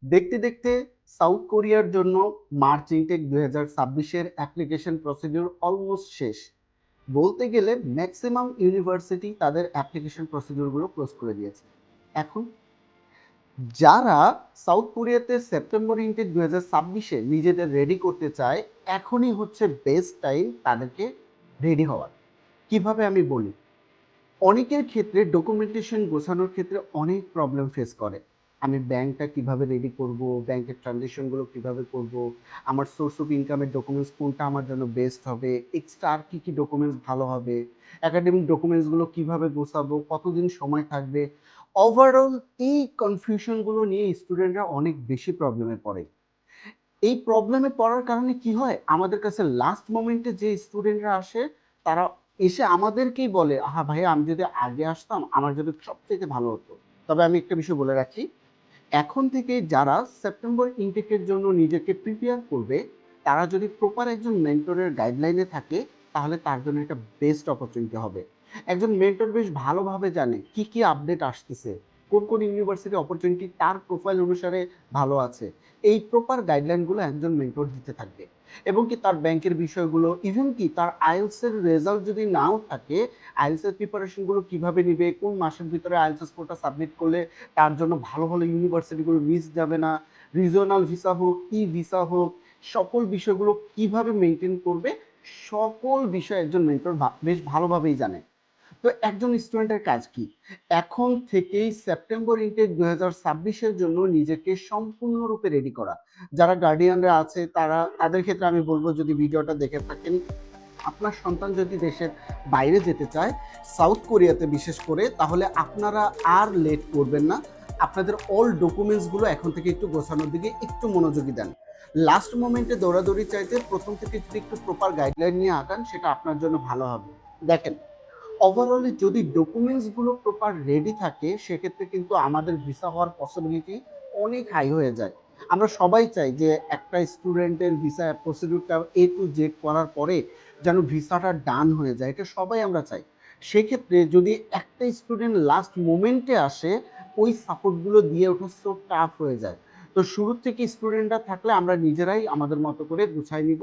দেখতে দেখতে সাউথ কোরিয়ার জন্য মার্চ ইনটেক 2026-এর অ্যাপ্লিকেশন প্রসিডিউর অলমোস্ট শেষ। বলতে গেলে ম্যাক্সিমাম ইউনিভার্সিটি তাদের অ্যাপ্লিকেশন প্রসিডিউরগুলো ক্লোজ করে দিয়েছে। এখন যারা সাউথ কোরিয়াতে সেপ্টেম্বর ইনটেক 2026-এ নিজেদের রেডি করতে চায়, এখনই হচ্ছে বেস্ট টাইম তাদেরকে রেডি হওয়ার। কিভাবে আমি বলি, অনেকের ক্ষেত্রে ডকুমেন্টেশন গোছানোর ক্ষেত্রে অনেক প্রবলেম ফেস করে। আমি ব্যাংকটা কিভাবে রেডি করব, ব্যাংকের ট্রানজ্যাকশনগুলো কিভাবে করব, আমার সোর্স অফ ইনকামের ডকুমেন্টস কোনটা আমার জন্য বেস্ট হবে, এক্সট্রা আর কী কী ডকুমেন্টস ভালো হবে, একাডেমিক ডকুমেন্টসগুলো কিভাবে গোছাবো, কতদিন সময় থাকবে। ওভারঅল এই কনফিউশনগুলো নিয়ে স্টুডেন্টরা অনেক বেশি প্রবলেমে পড়ে। এই প্রবলেমে পড়ার কারণে কি হয়, আমাদের কাছে লাস্ট মোমেন্টে যে স্টুডেন্টরা আসে, তারা এসে আমাদেরকেই বলে, আহা ভাইয়া আমি যদি আগে আসতাম আমার যদি সবথেকে ভালো হতো। তবে আমি একটা বিষয় বলে রাখি, এখন থেকে যারা সেপ্টেম্বর ইনটেকের জন্য নিজেকে প্রিপেয়ার করবে, তারা যদি প্রপার একজন মেন্টরের গাইডলাইনে থাকে, তাহলে তার জন্য একটা বেস্ট অপরচুনিটি হবে। একজন মেন্টর বেশ ভালোভাবে জানে কি কি আপডেট আসতেছে, কোন কোন ইউনিভার্সিটি অপরচুনিটি তার প্রোফাইল অনুসারে ভালো আছে। এই প্রপার গাইডলাইনগুলো একজন মেন্টর দিতে থাকবে। এবং কি তার ব্যাংকের বিষয়গুলো, ইভেন কি তার আইএলসের রেজাল্ট যদি নাও থাকে, আইএলসের প্রিপারেশনগুলো কিভাবে নিবে, কোন মাসের ভিতরে আইএলস স্কোরটা সাবমিট করলে তার জন্য ভালো ভালো ইউনিভার্সিটিগুলো মিস যাবে না, রিজনাল ভিসা হোক, ই ভিসা হোক, সকল বিষয়গুলো কিভাবে মেনটেন করবে, সকল বিষয় একজন মেন্টর বেশ ভালোভাবেই জানে। তো একজন স্টুডেন্টের কাজ কি, এখন থেকেই সেপ্টেম্বর ইনটেক 2026-এর জন্য নিজেকে সম্পূর্ণরূপে রেডি করা। যারা গার্ডিয়ানরা আছে তাদের ক্ষেত্রে আমি বলবো, যদি ভিডিওটা দেখে থাকেন, আপনার সন্তান যদি দেশের বাইরে যেতে চায়, সাউথ কোরিয়াতে বিশেষ করে, তাহলে আপনারা আর লেট করবেন না। আপনাদের অল ডকুমেন্টসগুলো এখন থেকে একটু গোছানোর দিকে একটু মনোযোগী দেন। লাস্ট মোমেন্টে দৌড়াদৌড়ি চাইতে প্রথম থেকে যদি একটু প্রপার গাইডলাইন নিয়ে আগান, সেটা আপনার জন্য ভালো হবে। দেখেন, ওভারঅলি যদি ডকুমেন্টসগুলো প্রপার রেডি থাকে, সেক্ষেত্রে কিন্তু আমাদের ভিসা হওয়ার পসিবিলিটি অনেক হাই হয়ে যায়। আমরা সবাই চাই যে একটা স্টুডেন্টের ভিসা প্রসিডিউরটা এ টু জেড করার পরে যেন ভিসাটা ডান হয়ে যায়, এটা সবাই আমরা চাই। সেক্ষেত্রে যদি একটা স্টুডেন্ট লাস্ট মোমেন্টে আসে, ওই সাপোর্টগুলো দিয়ে ওঠা সো টাফ হয়ে যায়। তো শুরুর থেকে স্টুডেন্টরা থাকলে আমরা নিজেরাই আমাদের মতো করে গুছাই নিব,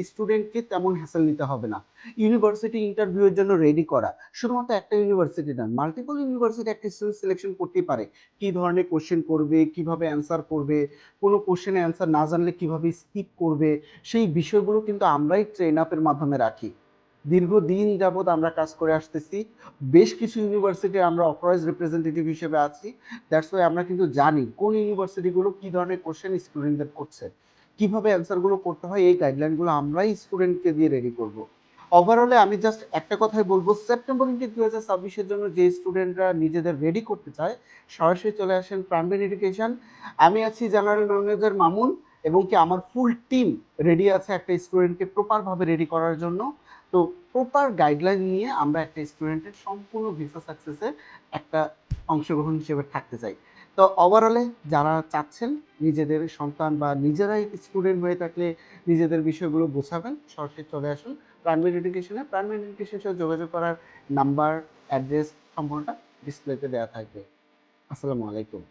স্টুডেন্টকে তেমন হ্যাসেল নিতে হবে না। ইউনিভার্সিটি ইন্টারভিউয়ের জন্য রেডি করা, শুধুমাত্র একটা ইউনিভার্সিটি না, মাল্টিপল ইউনিভার্সিটি একটা স্টুডেন্ট সিলেকশন করতেই পারে। কী ধরনের কোশ্চেন করবে, কিভাবে অ্যান্সার করবে, কোনো কোশ্চেনে অ্যান্সার না জানলে কিভাবে স্কিপ করবে, সেই বিষয়গুলো কিন্তু আমরাই ট্রেন আপের মাধ্যমে রাখি। দীর্ঘদিন যাবৎ আমরা কাজ করে আসতেছি, বেশ কিছু ইউনিভার্সিটি আমরা অথরাইজ রিপ্রেজেন্টেটিভ হিসেবে আছি। দ্যাটস ওয়াই আমরা কিন্তু জানি কোন ইউনিভার্সিটিগুলো কী ধরনের কোশ্চেন স্টুডেন্টদের করছে, কীভাবে অ্যান্সারগুলো করতে হয়, এই গাইডলাইনগুলো আমরাই স্টুডেন্টকে দিয়ে রেডি করব। ওভারঅলে আমি জাস্ট একটা কথাই বলবো, সেপ্টেম্বর ইনটেক 2026-এর জন্য যে স্টুডেন্টরা নিজেদের রেডি করতে চায়, সরাসরি চলে আসেন প্রাইমারি এডুকেশন। আমি আছি জেনারেল ম্যানেজার মামুন, এবং কি আমার ফুল টিম রেডি আছে একটা স্টুডেন্টকে প্রপারভাবে রেডি করার জন্য। তো প্রপার গাইডলাইন নিয়ে আমরা একটা স্টুডেন্টের সম্পূর্ণ ভিসা সাকসেসের একটা অংশগ্রহণ হিসেবে থাকতে চাই। তো ওভারঅলে যারা চাচ্ছেন নিজেদের সন্তান বা নিজেরাই স্টুডেন্ট হয়ে থাকলে নিজেদের বিষয়গুলো গোছাবেন, সরাসরি চলে আসুন প্রাইমারি এডুকেশনে। প্রাইমারি এডুকেশনের সাথে যোগাযোগ করার নাম্বার, অ্যাড্রেস সম্পূর্ণটা ডিসপ্লেতে দেওয়া থাকবে। আসসালামু আলাইকুম।